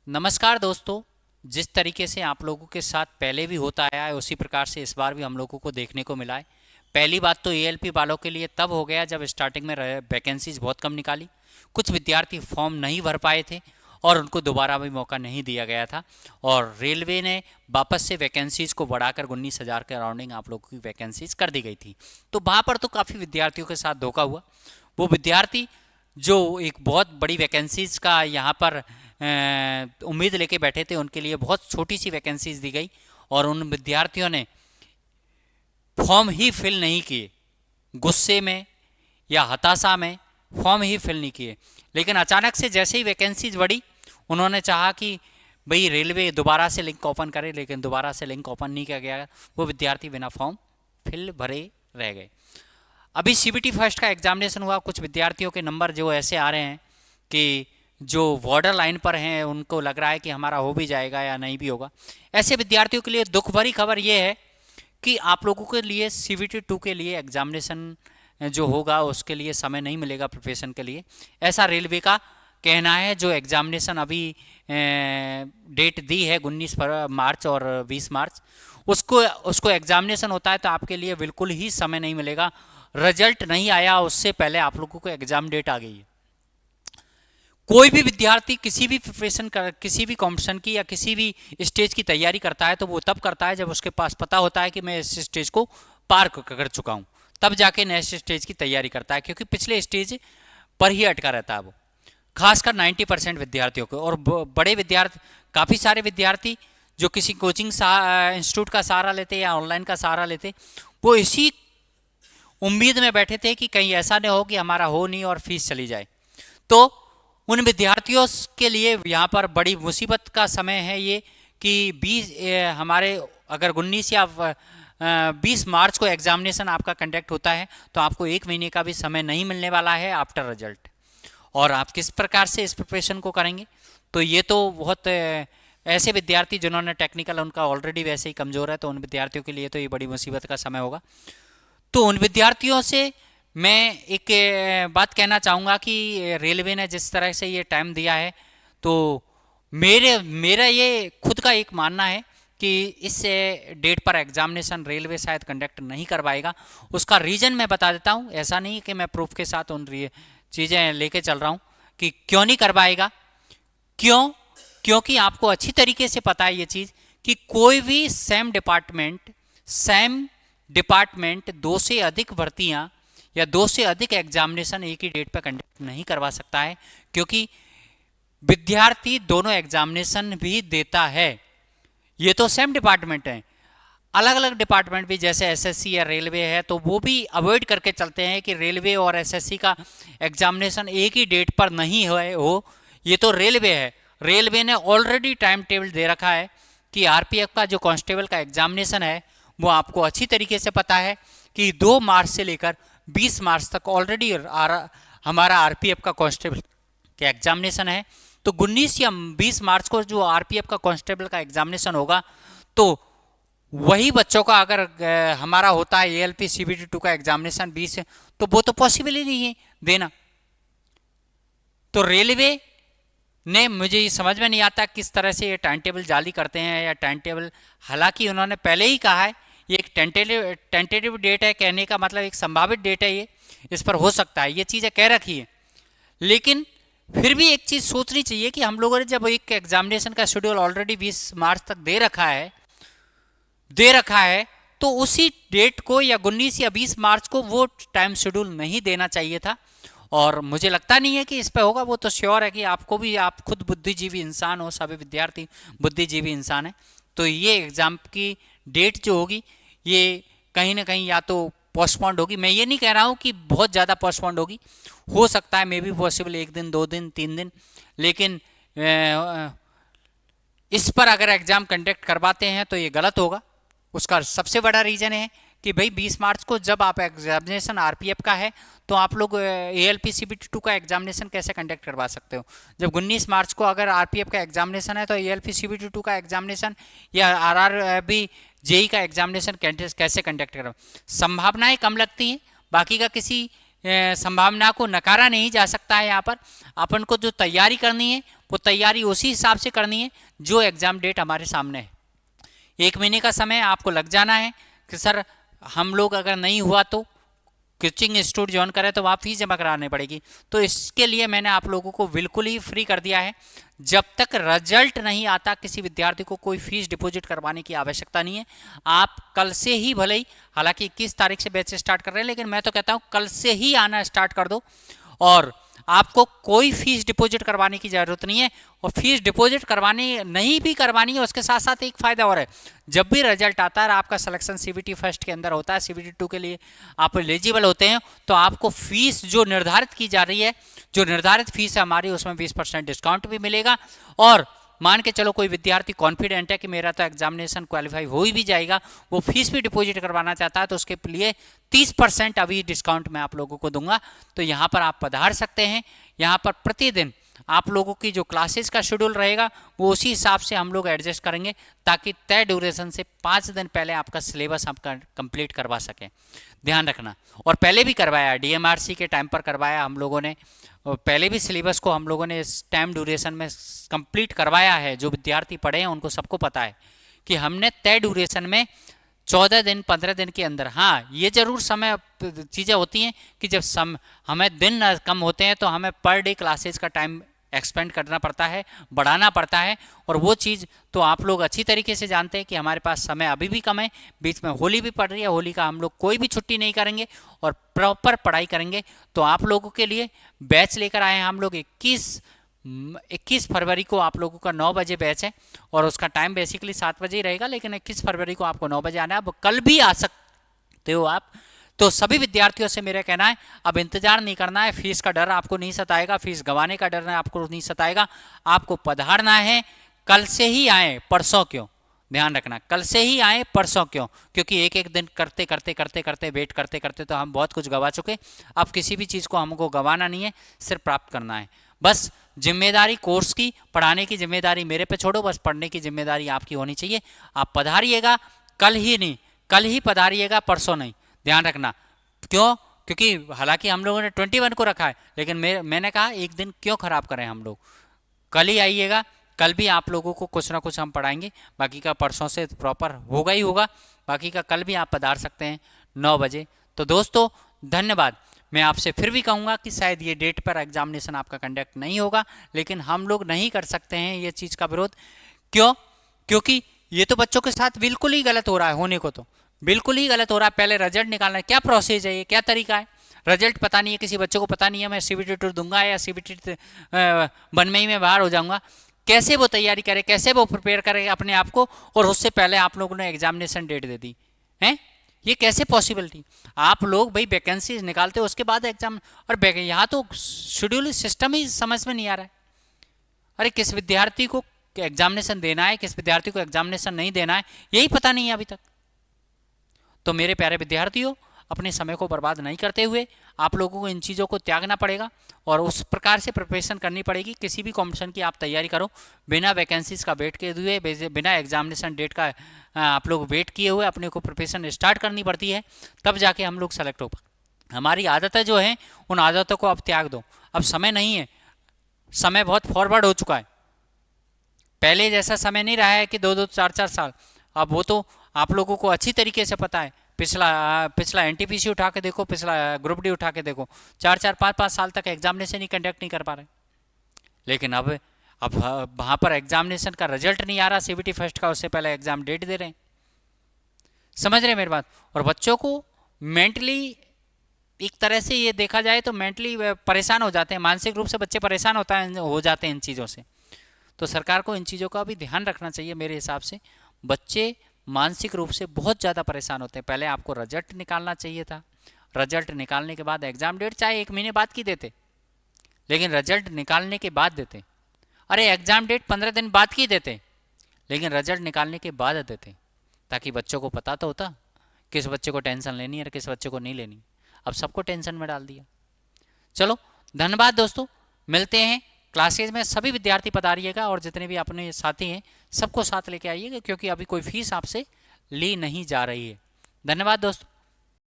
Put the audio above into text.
नमस्कार दोस्तों। जिस तरीके से आप लोगों के साथ पहले भी होता आया है उसी प्रकार से इस बार भी हम लोगों को देखने को मिला है। पहली बात तो एएलपी वालों के लिए तब हो गया जब स्टार्टिंग में वैकेंसीज बहुत कम निकाली, कुछ विद्यार्थी फॉर्म नहीं भर पाए थे और उनको दोबारा भी मौका नहीं दिया गया था। और रेलवे ने वापस से वैकेंसीज को बढ़ाकर 19,000 के अराउंडिंग आप लोगों की वैकेंसीज कर दी गई थी। तो वहाँ पर तो काफ़ी विद्यार्थियों के साथ धोखा हुआ। वो विद्यार्थी जो एक बहुत बड़ी वैकेंसीज का यहाँ पर उम्मीद लेके बैठे थे उनके लिए बहुत छोटी सी वैकेंसीज दी गई और उन विद्यार्थियों ने फॉर्म ही फिल नहीं किए। गुस्से में या हताशा में फॉर्म ही फिल नहीं किए। लेकिन अचानक से जैसे ही वैकेंसीज बढ़ी उन्होंने चाहा कि भाई रेलवे दोबारा से लिंक ओपन करे, लेकिन दोबारा से लिंक ओपन नहीं किया गया। वो विद्यार्थी बिना फॉर्म फिल भरे रह गए। अभी सीबीटी फर्स्ट का एग्जामिनेशन हुआ, कुछ विद्यार्थियों के नंबर जो ऐसे आ रहे हैं कि जो बॉर्डर लाइन पर हैं उनको लग रहा है कि हमारा हो भी जाएगा या नहीं भी होगा। ऐसे विद्यार्थियों के लिए दुख भरी खबर ये है कि आप लोगों के लिए सीबीटी 2 के लिए एग्जामिनेशन जो होगा उसके लिए समय नहीं मिलेगा प्रिपरेशन के लिए, ऐसा रेलवे का कहना है। जो एग्जामिनेशन अभी डेट दी है 19 मार्च और 20 मार्च, उसको एग्जामिनेशन होता है तो आपके लिए बिल्कुल ही समय नहीं मिलेगा। रिजल्ट नहीं आया उससे पहले आप लोगों को एग्जाम डेट आ गई है। कोई भी विद्यार्थी किसी भी प्रिपरेशन कर, किसी भी कॉम्पिटिशन की या किसी भी स्टेज की तैयारी करता है तो वो तब करता है जब उसके पास पता होता है कि मैं इस स्टेज को पार कर चुका हूँ, तब जाके नेक्स्ट स्टेज की तैयारी करता है, क्योंकि पिछले स्टेज पर ही अटका रहता है वो, खासकर 90% विद्यार्थियों को। और बड़े विद्यार्थी, काफ़ी सारे विद्यार्थी जो किसी कोचिंग इंस्टीट्यूट का सहारा लेते या ऑनलाइन का सहारा लेते, वो इसी उम्मीद में बैठे थे कि कहीं ऐसा नहीं हो कि हमारा हो नहीं और फीस चली जाए। तो उन विद्यार्थियों के लिए यहाँ पर बड़ी मुसीबत का समय है ये कि 20 हमारे अगर 19 या 20 मार्च को एग्जामिनेशन आपका कंडक्ट होता है तो आपको 1 महीने का भी समय नहीं मिलने वाला है आफ्टर रिजल्ट। और आप किस प्रकार से इस प्रिपरेशन को करेंगे? तो ये तो बहुत ऐसे विद्यार्थी जिन्होंने टेक्निकल उनका ऑलरेडी वैसे ही कमज़ोर है, तो उन विद्यार्थियों के लिए तो ये बड़ी मुसीबत का समय होगा। तो उन विद्यार्थियों से मैं एक बात कहना चाहूँगा कि रेलवे ने जिस तरह से ये टाइम दिया है, तो मेरा ये खुद का एक मानना है कि इस डेट पर एग्जामिनेशन रेलवे शायद कंडक्ट नहीं करवाएगा। उसका रीज़न मैं बता देता हूँ, ऐसा नहीं कि मैं प्रूफ के साथ उन चीज़ें लेके चल रहा हूँ कि क्यों नहीं करवाएगा। क्योंकि आपको अच्छी तरीके से पता है ये चीज़ कि कोई भी सेम डिपार्टमेंट 2 से अधिक भर्तियां या 2 से अधिक एग्जामिनेशन एक ही डेट पर कंडक्ट नहीं करवा सकता है, क्योंकि विद्यार्थी दोनों एग्जामिनेशन भी देता है। ये तो सेम डिपार्टमेंट है, अलग अलग डिपार्टमेंट भी जैसे एसएससी या रेलवे है तो वो भी अवॉइड करके चलते हैं कि रेलवे और एसएससी का एग्जामिनेशन एक ही डेट पर नहीं हो। ये तो रेलवे है, रेलवे ने ऑलरेडी टाइम टेबल दे रखा है कि आरपीएफ का जो कांस्टेबल का एग्जामिनेशन है वो आपको अच्छी तरीके से पता है कि 2 मार्च से लेकर 20 मार्च तक ऑलरेडी हमारा आरपीएफ का कांस्टेबल का एग्जामिनेशन है। तो 19 या 20 मार्च को जो आरपीएफ का कांस्टेबल का एग्जामिनेशन होगा तो वही बच्चों का अगर हमारा होता है एएलपी सीबीटी 2 का एग्जामिनेशन 20 है तो वो तो पॉसिबल ही नहीं है देना। तो रेलवे ने, मुझे ये समझ में नहीं आता किस तरह से ये टाइम टेबल जाली करते हैं या टाइम टेबल, हालांकि उन्होंने पहले ही कहा है ये एक टेंटेटिव डेट है, कहने का मतलब एक संभावित डेट है, ये इस पर हो सकता है, ये चीज़ें कह रखी है। लेकिन फिर भी एक चीज़ सोचनी चाहिए कि हम लोगों ने जब एक एग्जामिनेशन का शेड्यूल ऑलरेडी 20 मार्च तक दे रखा है तो उसी डेट को या 19 या 20 मार्च को वो टाइम शेड्यूल नहीं देना चाहिए था। और मुझे लगता नहीं है कि इस पे होगा। वो तो श्योर है कि आपको भी, आप खुद बुद्धिजीवी इंसान हो, सभी विद्यार्थी बुद्धिजीवी इंसान है, तो ये एग्ज़ाम की डेट जो होगी ये कहीं ना कहीं या तो पोस्टपोन्ड होगी। मैं ये नहीं कह रहा हूँ कि बहुत ज़्यादा पोस्टपोन्ड होगी, हो सकता है मे बी पॉसिबल 1 दिन 2 दिन 3 दिन, लेकिन इस पर अगर एग्ज़ाम कंडक्ट करवाते हैं तो ये गलत होगा। उसका सबसे बड़ा रीज़न है कि भाई 20 मार्च को जब आप एग्जामिनेशन आरपीएफ का है तो आप लोग एएलपी सीबीटी 2 का एग्जामिनेशन कैसे कंडक्ट करवा सकते हो? जब 19 मार्च को अगर आरपीएफ का एग्जामिनेशन है तो एएलपी सीबीटी 2 का एग्जामिनेशन या आरआरबी जेई का एग्जामिनेशन कैसे कंडक्ट करवा? संभावनाएं कम लगती हैं, बाकी का किसी संभावना को नकारा नहीं जा सकता है। यहाँ पर अपन को जो तैयारी करनी है वो तैयारी उसी हिसाब से करनी है जो एग्ज़ाम डेट हमारे सामने है। 1 महीने का समय आपको लग जाना है कि सर हम लोग अगर नहीं हुआ तो कोचिंग इंस्टीट्यूट ज्वाइन करें तो वहाँ फीस जमा करानी पड़ेगी। तो इसके लिए मैंने आप लोगों को बिल्कुल ही फ्री कर दिया है। जब तक रिजल्ट नहीं आता किसी विद्यार्थी को कोई फीस डिपॉजिट करवाने की आवश्यकता नहीं है। आप कल से ही, भले ही हालांकि 21 तारीख से बैच स्टार्ट कर रहे हैं, लेकिन मैं तो कहता हूँ कल से ही आना स्टार्ट कर दो और आपको कोई फीस डिपॉजिट करवाने की ज़रूरत नहीं है। और फीस डिपॉजिट करवानी नहीं भी करवानी है, उसके साथ साथ एक फ़ायदा और है, जब भी रिजल्ट आता है आपका सिलेक्शन CBT फर्स्ट के अंदर होता है, CBT 2 के लिए आप एलिजिबल होते हैं, तो आपको फीस जो निर्धारित की जा रही है, जो निर्धारित फीस है हमारी, उसमें 20% डिस्काउंट भी मिलेगा। और मान के चलो कोई विद्यार्थी कॉन्फिडेंट है कि मेरा तो एग्जामिनेशन क्वालिफाई हो ही भी जाएगा, वो फीस भी डिपॉजिट करवाना चाहता है, तो उसके लिए 30% अभी डिस्काउंट मैं आप लोगों को दूंगा। तो यहाँ पर आप पधार सकते हैं। यहाँ पर प्रतिदिन आप लोगों की जो क्लासेस का शेड्यूल रहेगा वो उसी हिसाब से हम लोग एडजस्ट करेंगे, ताकि तय ड्यूरेशन से 5 दिन पहले आपका सिलेबस हम कंप्लीट करवा सकें। ध्यान रखना। और पहले भी करवाया, DMRC के टाइम पर करवाया हम लोगों ने, पहले भी सिलेबस को हम लोगों ने इस टाइम ड्यूरेशन में कंप्लीट करवाया है। जो विद्यार्थी पढ़े हैं उनको सबको पता है कि हमने तय ड्यूरेशन में 14 दिन 15 दिन के अंदर, हाँ ये जरूर समय चीज़ें होती हैं कि जब हमें दिन कम होते हैं तो हमें पर डे क्लासेस का टाइम एक्सपेंड करना पड़ता है, बढ़ाना पड़ता है। और वो चीज़ तो आप लोग अच्छी तरीके से जानते हैं कि हमारे पास समय अभी भी कम है, बीच में होली भी पड़ रही है, होली का हम लोग कोई भी छुट्टी नहीं करेंगे और प्रॉपर पढ़ाई करेंगे। तो आप लोगों के लिए बैच लेकर आए हैं हम लोग 21 फरवरी को आप लोगों का 9 बजे बैच है और उसका टाइम बेसिकली 7 बजे ही रहेगा, लेकिन 21 फरवरी को आपको 9 बजे आना है। अब कल भी आ सकते हो आप। तो सभी विद्यार्थियों से मेरा कहना है अब इंतजार नहीं करना है, फीस का डर आपको नहीं सताएगा, फीस गंवाने का डर आपको नहीं सताएगा, आपको पधारना है। कल से ही आए, परसों क्यों, ध्यान रखना, कल से ही आए परसों क्यों, क्योंकि एक एक दिन करते करते करते करते वेट करते करते तो हम बहुत कुछ गवा चुके। अब किसी भी चीज़ को हमको गंवाना नहीं है, सिर्फ प्राप्त करना है। बस जिम्मेदारी कोर्स की, पढ़ाने की जिम्मेदारी मेरे पे छोड़ो, बस पढ़ने की जिम्मेदारी आपकी होनी चाहिए। आप पधारिएगा, कल ही नहीं, कल ही पधारिएगा, परसों नहीं, ध्यान रखना। क्यों? क्योंकि हालांकि हम लोगों ने 21 को रखा है, लेकिन मैंने कहा एक दिन क्यों खराब करें हम लोग, कल ही आइएगा। कल भी आप लोगों को कुछ ना कुछ हम पढ़ाएंगे, बाकी का परसों से प्रॉपर होगा ही होगा, बाकी का कल भी आप पधार सकते हैं 9 बजे। तो दोस्तों धन्यवाद। मैं आपसे फिर भी कहूँगा कि शायद ये डेट पर एग्जामिनेशन आपका कंडक्ट नहीं होगा, लेकिन हम लोग नहीं कर सकते हैं ये चीज़ का विरोध। क्यों? क्योंकि ये तो बच्चों के साथ बिल्कुल ही गलत हो रहा है, होने को तो बिल्कुल ही गलत हो रहा है। पहले रिजल्ट निकालना है, क्या प्रोसेस है ये, क्या तरीका है, रिजल्ट पता नहीं है, किसी बच्चों को पता नहीं है मैं CBT 2 दूंगा या CBT 1 में ही मैं बाहर हो जाऊंगा। कैसे वो तैयारी करे, कैसे वो प्रिपेयर करे अपने आप को, और उससे पहले आप लोगों ने एग्जामिनेशन डेट दे दी है, ये कैसे पॉसिबल थी? आप लोग भाई वैकेंसीज निकालते हो उसके बाद एग्जाम, और यहाँ तो शेड्यूल सिस्टम ही समझ में नहीं आ रहा है। अरे किस विद्यार्थी को एग्जामिनेशन देना है, किस विद्यार्थी को एग्जामिनेशन नहीं देना है, यही पता नहीं है अभी तक। तो मेरे प्यारे विद्यार्थियों, अपने समय को बर्बाद नहीं करते हुए आप लोगों को इन चीज़ों को त्यागना पड़ेगा और उस प्रकार से प्रिपरेशन करनी पड़ेगी। किसी भी कॉम्पिटिशन की आप तैयारी करो बिना वैकेंसीज का वेट किए हुए, बिना एग्जामिनेशन डेट का आप लोग वेट किए हुए अपने को प्रिपरेशन स्टार्ट करनी पड़ती है, तब जाके हम लोग सेलेक्ट हो। हमारी आदतें जो हैं उन आदतों को अब त्याग दो। अब समय नहीं है, समय बहुत फॉरवर्ड हो चुका है। पहले जैसा समय नहीं रहा है कि 2-2 4-4 साल। अब वो तो आप लोगों को अच्छी तरीके से पता है। पिछला NTPC उठा के देखो, पिछला ग्रुप डी उठा के देखो, 4-4 5-5 साल तक एग्जामिनेशन ही कंडक्ट नहीं कर पा रहे। लेकिन अब वहाँ पर एग्जामिनेशन का रिजल्ट नहीं आ रहा CBT फर्स्ट का, उससे पहले एग्जाम डेट दे रहे हैं। समझ रहे हैं मेरी बात? और बच्चों को मेंटली एक तरह से ये देखा जाए तो मेंटली परेशान हो जाते हैं, मानसिक रूप से बच्चे परेशान हो जाते हैं इन चीज़ों से। तो सरकार को इन चीज़ों का भी ध्यान रखना चाहिए। मेरे हिसाब से बच्चे मानसिक रूप से बहुत ज़्यादा परेशान होते हैं। पहले आपको रिजल्ट निकालना चाहिए था, रिजल्ट निकालने के बाद एग्ज़ाम डेट चाहे 1 महीने बाद की देते, लेकिन रिजल्ट निकालने के बाद देते। अरे एग्ज़ाम डेट 15 दिन बाद की देते, लेकिन रिजल्ट निकालने के बाद देते, ताकि बच्चों को पता तो होता किस बच्चे को टेंशन लेनी है और किस बच्चे को नहीं लेनी। अब सबको टेंशन में डाल दिया। चलो धन्यवाद दोस्तों, मिलते हैं क्लासेज में। सभी विद्यार्थी पधारिएगा और जितने भी अपने साथी हैं सबको साथ लेके आइएगा, क्योंकि अभी कोई फीस आपसे ली नहीं जा रही है। धन्यवाद दोस्तों।